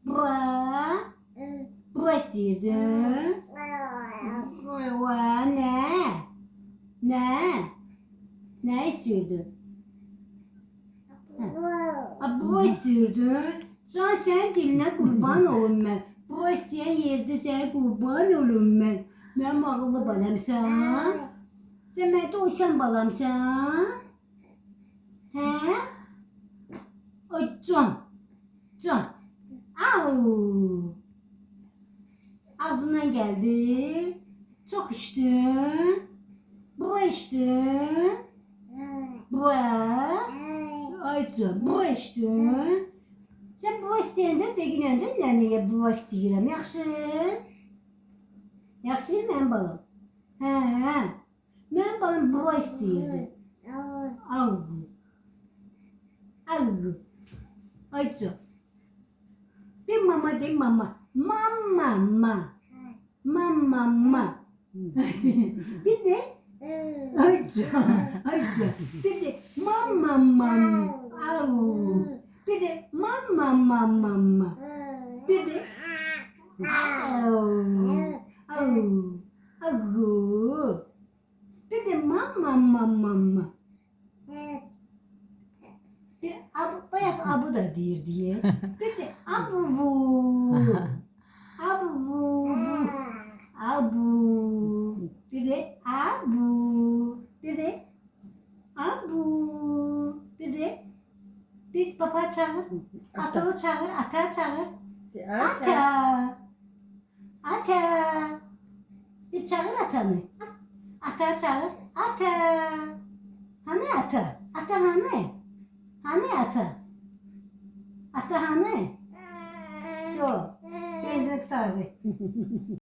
Bura. Bura istəyirdin? Nə? Nə? Nə istəyirdin? Bura istəyirdin? Can sənin dilinə qurban olum mən. Bura istəyən yerdə sənə qurban olum mən. Mənim ağıllı balamsan? Sən mənə doysan balamsan? Hə? Ay can. Can. Au. Ağzından geldi. Çok içtin. Bura içtin. Bura. Ay can. Bura içtin. Sen bura istəyəndə deginəndə nənəyə bura istəyirəm. Yaxşı? Yaxşı mənim balam. Hə. Mənim balam bura istəyirdi. Au. Au. Ay can. De mama, de mama. Mama. Mama. Bir de ay can. Ay can. Bir de mama. Au. Bir de mama. Bir de au. Au. Bir de mama. Bir bayağı abu da deyir diye. Bir de abu. Bir de abu. Bir papa çağır. Ata çağır. Ata. Bir çağır atanı. Ata çağır. Ata. Hani ata? Ata hani? Hani ata? Ata hani? Şu. Benzin kurtardı.